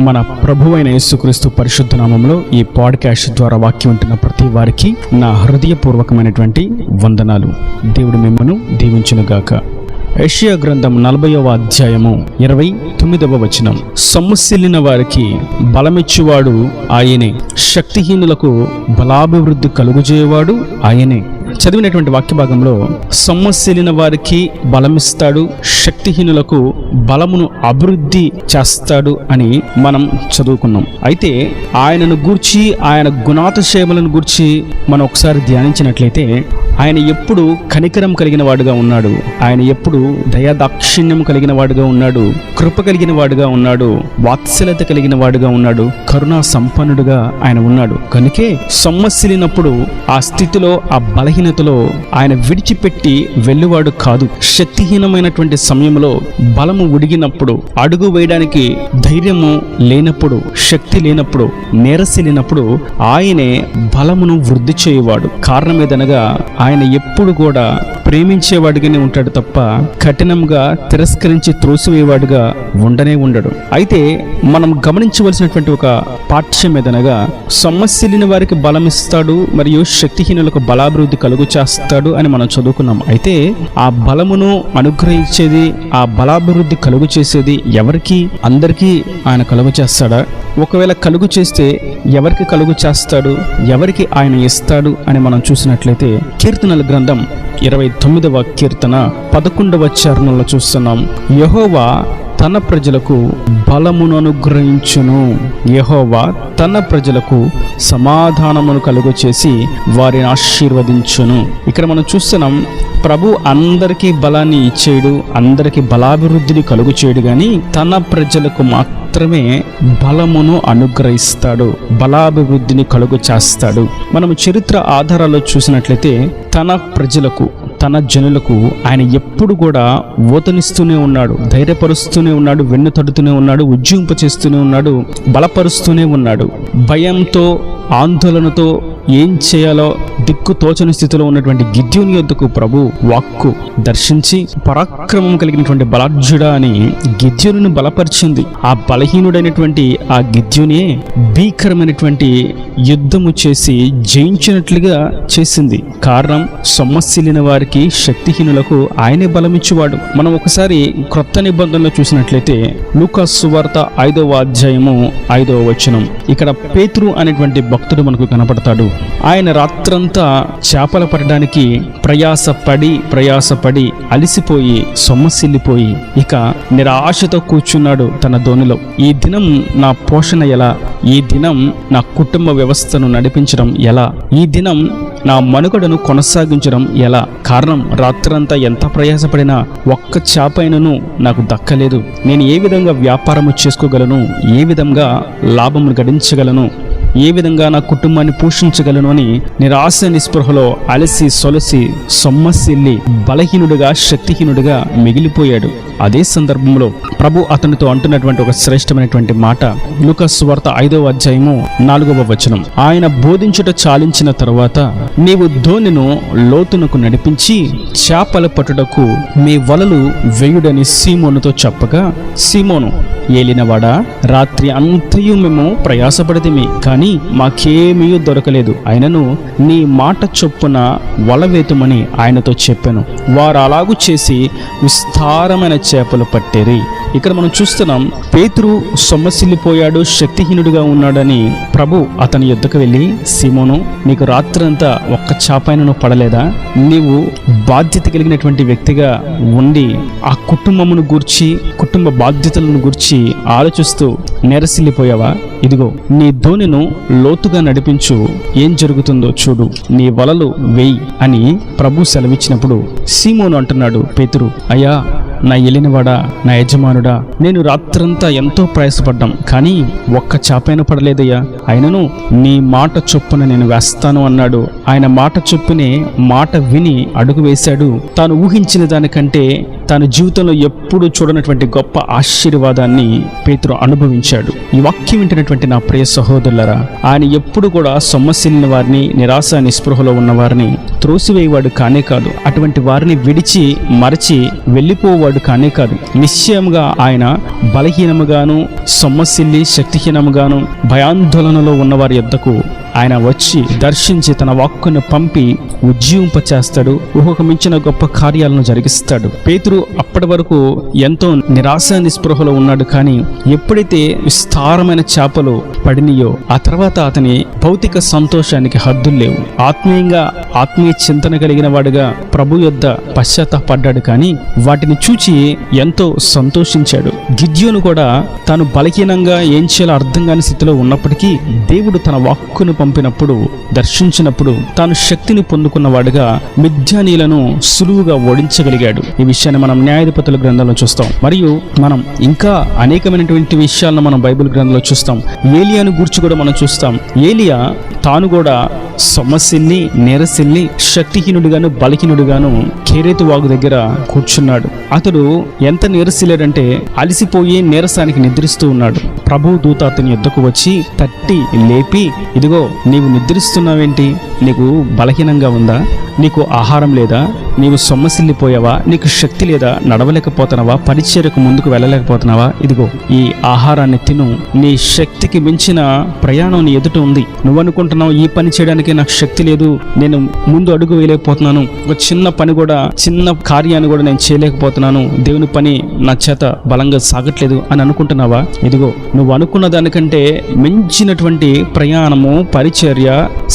మన ప్రభువైన యేసుక్రీస్తు పరిశుద్ధ నామములో ఈ పాడ్కాస్ట్ ద్వారా వాక్యం వింటున్న ప్రతి వారికి నా హృదయపూర్వకమైనటువంటి వందనాలు. దేవుడు మిమ్మను దీవించునుగాక. యెషయా గ్రంథం 40వ అధ్యాయము 29వ వచనం. సొమ్మసిల్లిన వారికి బలమిచ్చువాడు ఆయనే, శక్తిహీనులకు బలాభివృద్ధి కలుగుజేయవాడు ఆయనే. చదివినటువంటి వాక్య భాగంలో సొమ్మసిల్లిన వారికి బలమిస్తాడు, శక్తిహీనులకు బలమును అభివృద్ధి చేస్తాడు అని మనం చదువుకున్నాం. అయితే ఆయనను గూర్చి, ఆయన గుణాతిశయములను గూర్చి మనం ఒకసారి ధ్యానించినట్లయితే ఆయన ఎప్పుడు కనికరం కలిగిన వాడుగా ఉన్నాడు, ఆయన ఎప్పుడు దయాదాక్షిణ్యం కలిగిన వాడుగా ఉన్నాడు, కృప కలిగిన వాడుగా ఉన్నాడు, వాత్సల్యత కలిగిన వాడుగా ఉన్నాడు, కరుణా సంపన్నుడుగా ఆయన ఉన్నాడు. కనుకే సొమ్మసిల్లినప్పుడు ఆ స్థితిలో, ఆ బలహీనతలో ఆయన విడిచిపెట్టి వెళ్ళువాడు కాదు. శక్తిహీనమైనటువంటి సమయంలో, బలము ఉడిగినప్పుడు, అడుగు వేయడానికి ధైర్యము లేనప్పుడు, శక్తి లేనప్పుడు, నీరసిల్లినప్పుడు ఆయనే బలమును వృద్ధి చేయువాడు. కారణం ఏదనగా ఆయన ఎప్పుడు కూడా ప్రేమించేవాడిగానే ఉంటాడు తప్ప కఠినంగా తిరస్కరించి త్రోసివేవాడుగా ఉండడు. అయితే మనం గమనించవలసినటువంటి ఒక పాఠ్యం ఏదనగా, సొమ్మసిల్లిన వారికి బలమిస్తాడు మరియు శక్తిహీనులకు బలాభివృద్ధి కలుగు చేస్తాడు అని మనం చదువుకున్నాం. అయితే ఆ బలమును అనుగ్రహించేది, ఆ బలాభివృద్ధి కలుగు చేసేది ఎవరికి? అందరికీ ఆయన కలుగు చేస్తాడా? ఒకవేళ కలుగు చేస్తే ఎవరికి కలుగు చేస్తాడు, ఎవరికి ఆయన ఇస్తాడు అని మనం చూసినట్లయితే కీర్తనల గ్రంథం 29వ కీర్తన 11వ చరణంలో చూస్తున్నాం. యెహోవా తన ప్రజలకు బలమును అనుగ్రహించును, యెహోవా తన ప్రజలకు సమాధానమును కలుగు చేసి వారిని ఆశీర్వదించును. ఇక్కడ మనం చూస్తున్నాం, ప్రభు అందరికీ బలాన్ని ఇచ్చేయడు, అందరికీ బలాభివృద్ధిని కలుగు చేయడు, కానీ తన ప్రజలకు మాత్రమే బలమును అనుగ్రహిస్తాడు, బలాభివృద్ధిని కలుగు చేస్తాడు. మనము చరిత్ర ఆధారాల్లో చూసినట్లయితే తన ప్రజలకు, తన జనులకు ఆయన ఎప్పుడు కూడా ఓతనిస్తూనే ఉన్నాడు, ధైర్యపరుస్తూనే ఉన్నాడు, వెన్ను తడుతూనే ఉన్నాడు, ఉజ్జింపచేస్తూనే ఉన్నాడు, బలపరుస్తూనే ఉన్నాడు. భయంతో, ఆందోళనతో ఏం చేయాలో దిక్కు తోచని స్థితిలో ఉన్నటువంటి గిద్యోని యొద్దకు ప్రభు వాక్కు దర్శించి, పరాక్రమం కలిగినటువంటి బలాఢ్యుడా అని గిద్యోనుని బలపరిచింది. ఆ బలహీనుడైనటువంటి ఆ గిద్యోనే భీకరమైనటువంటి యుద్ధము చేసి జయించినట్లుగా చేసింది. కారణం, సొమ్మసిల్లిన వారికి, శక్తిహీనులకు ఆయనే బలమిచ్చేవాడు. మనం ఒకసారి క్రొత్త నిబంధనలో చూసినట్లయితే లూకా సువార్త 5వ అధ్యాయము 5వ వచనం. ఇక్కడ పేతురు అనేటువంటి భక్తుడు మనకు కనపడతాడు. ఆయన రాత్రంతా చేపలు పట్టడానికి ప్రయాసపడి అలిసిపోయి సొమ్మసిల్లిపోయి ఇక నిరాశతో కూర్చున్నాడు తన దోణిలో. ఈ దినం నా పోషణ ఎలా? ఈ దినం నా కుటుంబ వ్యవస్థను నడిపించడం ఎలా? ఈ దినం నా మనుగడను కొనసాగించడం ఎలా? కారణం, రాత్రంతా ఎంత ప్రయాసపడినా ఒక్క చేపైనను నాకు దక్కలేదు. నేను ఏ విధంగా వ్యాపారము చేసుకోగలను? ఏ విధంగా లాభమును గడించగలను? ఏ విధంగా నా కుటుంబాన్ని పోషించగలను అని నిరాశ నిస్పృహలో అలసి సొలసి సొమ్మసిల్లి బలహీనుడిగా, శక్తిహీనుడిగా మిగిలిపోయాడు. అదే సందర్భంలో ప్రభు అతనితో అంటున్నటువంటి ఒక శ్రేష్టమైనటువంటి మాట లూకా సువార్త 5వ అధ్యాయము 4వ వచనం. ఆయన బోధించుట చాలించిన తరువాత, నీవు దోణిను లోతునకు నడిపించి చేపల పట్టుటకు మీ వలలు వేయుడని సీమోనుతో చెప్పగా, సీమోను, ఏలినవాడా, రాత్రి అంతయు మేము ప్రయాసపడితిమి, కానీ మాకేమీ దొరకలేదు. ఆయనను నీ మాట చొప్పున వలవేతుమని ఆయనతో చెప్పాను. వారు అలాగూ చేసి విస్తారమైన చేపలు పట్టేరి. ఇక్కడ మనం చూస్తున్నాం, పేతురు సొమ్మసిల్లిపోయాడు, శక్తిహీనుడిగా ఉన్నాడని ప్రభు అతని యొద్దకు వెళ్ళి, సీమోను, నీకు రాత్రంతా ఒక్క చేపైనను పడలేదా? నీవు బాధ్యత కలిగినటువంటి వ్యక్తిగా ఉండి ఆ కుటుంబమును గూర్చి, కుటుంబ బాధ్యతలను గూర్చి ఆలోచిస్తూ నెరసిల్లిపోయావా? ఇదిగో నీ దోణిను లోతుగా నడిపించు, ఏం జరుగుతుందో చూడు, నీ వలలు వేయి అని ప్రభు సెలవిచ్చినప్పుడు సీమోను అంటున్నాడు, పేతురు, అయ్యా, నా ఏలినవాడా, నా యజమానుడా, నేను రాత్రంతా ఎంతో ప్రయాసపడ్డాం, కానీ ఒక్క చేపైన పడలేదయ్యా. ఆయనను నీ మాట చొప్పున నేను వేస్తాను అన్నాడు. ఆయన మాట చొప్పునే మాట విని అడుగు వేశాడు. తాను ఊహించిన దానికంటే తన జీవితంలో ఎప్పుడు చూడనటువంటి గొప్ప ఆశీర్వాదాన్ని పేతురు అనుభవించాడు. ఈ వాక్యం వింటున్నటువంటి నా ప్రియ సహోదరులారా, ఆయన ఎప్పుడు కూడా సొమ్మసిల్లిన వారిని, నిరాశ నిస్పృహలో ఉన్న వారిని త్రోసివేయవాడు కానే కాదు. అటువంటి వారిని విడిచి మరచి వెళ్ళిపోవాడు కానే కాదు. నిశ్చయంగా ఆయన బలహీనముగాను, సొమ్మసిల్లి శక్తిహీనముగాను, భయాందోళనలో ఉన్నవారి యొద్దకు ఆయన వచ్చి దర్శించి తన వాక్కును పంపి ఉజ్జీవింపచేస్తాడు. ఊహకు మించిన గొప్ప కార్యాలను జరిగిస్తాడు. పేతురు అప్పటి వరకు ఎంతో నిరాశ నిస్పృహలో ఉన్నాడు. కానీ ఎప్పుడైతే విస్తారమైన చేపలు పడినయో ఆ తర్వాత అతని భౌతిక సంతోషానికి హద్దులు లేవు. ఆత్మీయంగా ఆత్మీయ చింతన కలిగిన వాడుగా ప్రభు యొద్ద పశ్చాత్తాపడ్డాడు. కానీ వాటిని చూచి ఎంతో సంతోషించాడు. గిద్యోను కూడా తాను బలహీనంగా ఏం చేయాలో అర్థం కాని స్థితిలో ఉన్నప్పటికీ దేవుడు తన వాక్కును పంపినప్పుడు, దర్శించినప్పుడు తాను శక్తిని పొందుకున్నవాడుగా మిద్యానీయులను సులువుగా ఓడించగలిగాడు. ఈ విషయాన్ని మనం న్యాయాధిపతుల గ్రంథంలో చూస్తాం. మరియు మనం ఇంకా అనేకమైనటువంటి విషయాలను మనం బైబిల్ గ్రంథంలో చూస్తాం. ఏలియాను గురించి కూడా మనం చూస్తాం. ఏలియా తాను కూడా సొమ్మసిల్లి నీరసిల్లి శక్తిహీనుడిగాను బలహీనుడిగాను కేరేతు వాగు దగ్గర కూర్చున్నాడు. అతడు ఎంత నీరసిల్లాడంటే అలసిపోయి నీరసానికి నిద్రిస్తూ ఉన్నాడు. ప్రభువు దూత అతని యొద్దకు వచ్చి తట్టి లేపి, ఇదిగో నీవు నిద్రిస్తున్నావేంటి? నీకు బలహీనంగా ఉందా? నీకు ఆహారం లేదా? నీవు సొమ్మసిల్లిపోయావా? నీకు శక్తి లేదా? నడవలేకపోతున్నావా? పరిచర్యకు ముందుకు వెళ్ళలేకపోతున్నావా? ఇదిగో ఈ ఆహారాన్ని తిను. నీ శక్తికి మించిన ప్రయాణం నీ ఎదుట ఉంది. నువ్వు అనుకుంటున్నావు ఈ పని చేయడానికి నాకు శక్తి లేదు, నేను ముందు అడుగు వేయలేకపోతున్నాను, ఒక చిన్న పని కూడా, చిన్న కార్యాన్ని కూడా నేను చేయలేకపోతున్నాను, దేవుని పని నా చేత బలంగా సాగట్లేదు అని అనుకుంటున్నావా? ఇదిగో నువ్వు అనుకున్న దానికంటే మించినటువంటి ప్రయాణము, పరిచర్య,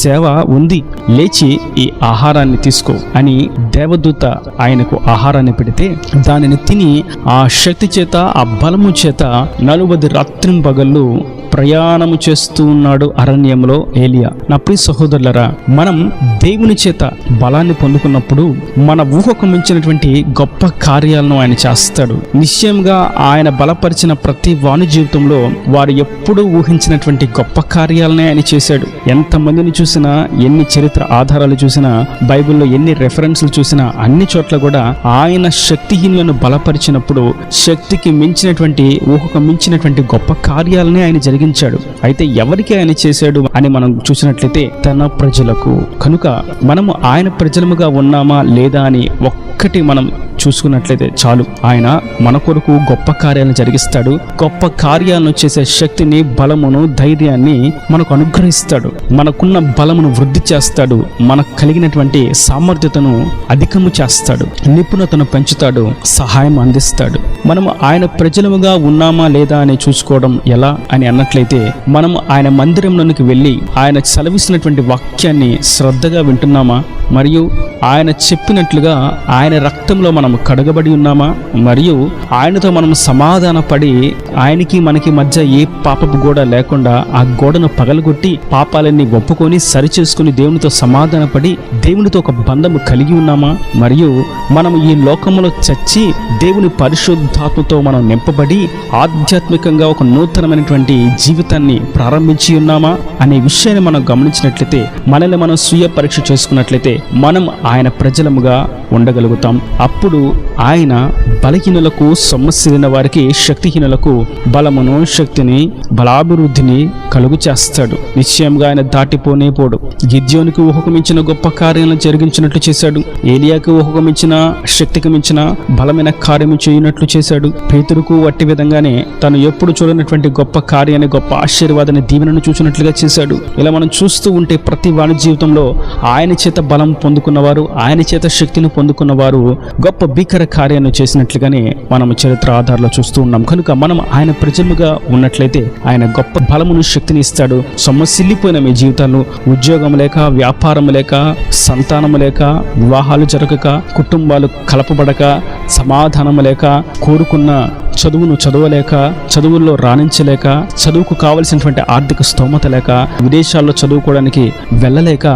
సేవ ఉంది. లేచి ఈ ఆహారాన్ని తీసుకో అని దేవదూత ఆయనకు ఆహారాన్ని పెడితే దానిని తిని ఆ శక్తి చేత, ఆ బలము చేత 40 రాత్రింపగళ్ళు ప్రయాణము చేస్తూ ఉన్నాడు అరణ్యంలో ఏలియా. నా ప్రియ సహోదరులరా, మనం దేవుని చేత బలాన్ని పొందుకున్నప్పుడు మన ఊహకు మించినటువంటి గొప్ప కార్యాలను ఆయన చేస్తాడు. నిశ్చయంగా ఆయన బలపరిచిన ప్రతి వాని జీవితంలో వారు ఎప్పుడూ ఊహించినటువంటి గొప్ప కార్యాలనే ఆయన చేశాడు. ఎంతమందిని చూసినా, ఎన్ని చరిత్ర ఆధారాలు చూసినా, బైబిల్లో ఎన్ని రెఫరెన్స్లు చూసినా, అన్ని చోట్ల కూడా ఆయన శక్తిహీనులను బలపరిచినప్పుడు శక్తికి మించినటువంటి, ఊహకు మించినటువంటి గొప్ప కార్యాలనే ఆయన జరిగించాడు. అయితే ఎవరికి ఆయన చేశాడు అని మనం చూసినట్లయితే తన ప్రజలకు. కనుక మనము ఆయన ప్రజలముగా ఉన్నామా లేదా అని ఒక్కటి మనం చూసుకున్నట్లయితే చాలు. ఆయన మన కొరకు గొప్ప కార్యాలను జరిగిస్తాడు. గొప్ప కార్యాలను చేసే శక్తిని, బలమును, ధైర్యాన్ని మనకు అనుగ్రహిస్తాడు. మనకున్న బలమును వృద్ధి చేస్తాడు. మనకు కలిగినటువంటి సామర్థ్యతను అధికము చేస్తాడు. నిపుణతను పెంచుతాడు. సహాయం అందిస్తాడు. మనము ఆయన ప్రజలముగా ఉన్నామా లేదా అని చూసుకోవడం ఎలా అని అన్నట్లయితే, మనము ఆయన మందిరంలోనికి వెళ్ళి ఆయన సెలవిస్తున్నటువంటి వాక్యాన్ని శ్రద్ధగా వింటున్నామా? మరియు ఆయన చెప్పినట్లుగా ఆయన రక్తంలో మనం కడగబడి ఉన్నామా? మరియు ఆయనతో మనం సమాధాన పడి, ఆయనకి మనకి మధ్య ఏ పాపపు గోడ లేకుండా ఆ గోడను పగలగొట్టి పాపాలన్నీ ఒప్పుకొని సరిచేసుకుని దేవునితో సమాధాన పడి దేవునితో ఒక బంధము కలిగి ఉన్నామా? మరియు మనం ఈ లోకంలో చచ్చి దేవుని పరిశుద్ధాత్మతో మనం నింపబడి ఆధ్యాత్మికంగా ఒక నూతనమైనటువంటి జీవితాన్ని ప్రారంభించి ఉన్నామా అనే విషయాన్ని మనం గమనించినట్లయితే, మనల్ని మనం స్వీయ పరీక్ష చేసుకున్నట్లయితే మనం ఆయన ప్రజలముగా ఉండగలుగుతాం. అప్పుడు ఆయన బలహీనులకు, సొమ్మసిల్లిన వారికి, శక్తిహీనులకు బలమును, శక్తిని, బలాభివృద్ధిని కలుగు చేస్తాడు. నిశ్చయంగా ఆయన దాటిపోనే పోడు. గిద్యోనికి ఊహకు మించిన గొప్ప కార్యాలను జరిగించినట్లు చేశాడు. ఏలియాకి ఊహకు మించిన, శక్తికి మించిన బలమైన కార్యము చేయనట్లు చేశాడు. పేతురుకు అట్టి విధంగానే తను ఎప్పుడు చూడనటువంటి గొప్ప కార్యాన్ని, గొప్ప ఆశీర్వాదాన్ని, దీవెనను చూసినట్లుగా చేశాడు. ఇలా మనం చూస్తూ ఉంటే ప్రతి వాని జీవితంలో ఆయన చేత బలం పొందుకున్నవారు, ఆయన చేత శక్తిని పొందుకున్నవారు గొప్ప భీకర కార్యాన్ని చేసినట్లుగానే మనం చరిత్ర ఆధారాలు చూస్తూ ఉన్నాం. కనుక మనం ఆయన ప్రజలుగా ఉన్నట్లయితే ఆయన గొప్ప బలమును, శక్తిని ఇస్తాడు. సొమ్మసిల్లిపోయిన మీ జీవితాలు, ఉద్యోగం లేక, వ్యాపారం లేక, సంతానము లేక, వివాహాలు జరగక, కుటుంబాలు కలపబడక, సమాధానం లేక, కోరుకున్న చదువును చదవలేక, చదువుల్లో రాణించలేక, చదువుకు కావలసినటువంటి ఆర్థిక స్తోమత లేక, విదేశాల్లో చదువుకోవడానికి వెళ్ళలేక,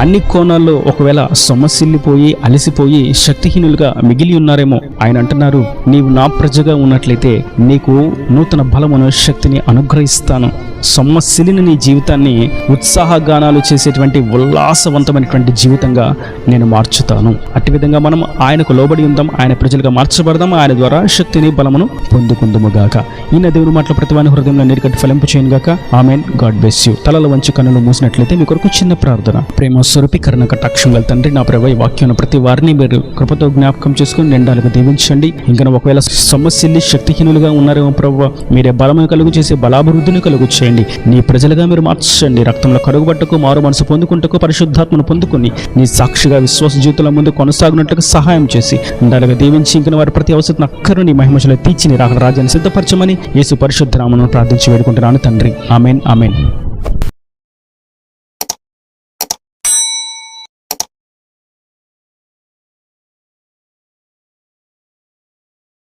అన్ని కోణాల్లో ఒకవేళ సొమ్మసిల్లిపోయి, అలసిపోయి శక్తిహీనులుగా మిగిలి ఉన్నారేమో. ఆయన అంటున్నారు, నీవు నా ప్రజగా ఉన్నట్లయితే నీకు నూతన బలమును, శక్తిని అనుగ్రహిస్తాను. సొమ్మసిలిన నీ జీవితాన్ని ఉత్సాహగానాలు చేసేటువంటి ఉల్లాసవంతమైనటువంటి జీవితంగా నేను మార్చుతాను. అట్టి విధంగా మనం ఆయనకు లోబడి ఉందాం, ఆయన ప్రజలుగా మార్చబడదాం, ఆయన ద్వారా శక్తిని బలమును పొందుకుందుముగాక. ఈయన దేవుని మాటలు ప్రతివాని హృదయంలో నీరుగట్టి ఫలింపు చేయను గాక. ఆమెన్. God bless you. తలలో వంచి కన్నులు మూసినట్లయితే మీ కొరకు చిన్న ప్రార్థన. ప్రేమ స్వరూపి కరుణ కటాక్షం గల తండ్రి, నా ప్రభు ఈ వాక్యం ప్రతి వారిని మీరు కృపతో జ్ఞాపకం చేసుకుని నిండాలుగా దీవించండి. ఇంకా ఒకవేళ సమస్యల్ని శక్తిహీనులుగా ఉన్నారేమో ప్రభు, మీరే బలము కలుగు చేసి బలాభివృద్ధిని కలుగు చేయండి. నీ ప్రజలుగా మీరు మార్చండి. రక్తంలో కడుగుబట్టకు, మారు మనసు పొందుకుంటకు, పరిశుద్ధాత్మను పొందుకుని నీ సాక్షిగా విశ్వాస జీవితంలో ముందు కొనసాగినట్లుగా సహాయం చేసి నిండాలుగా దీవించి ఇంక వారి ప్రతి అవసరం అక్కరు నీ మహిమలో తీర్చి నీ రాజ్యాన్ని సిద్ధపరచమని యేసు పరిశుద్ధ నామమున ప్రార్థించి వేడుకుంటున్నాను తండ్రి. ఆమెన్. ఆమెన్.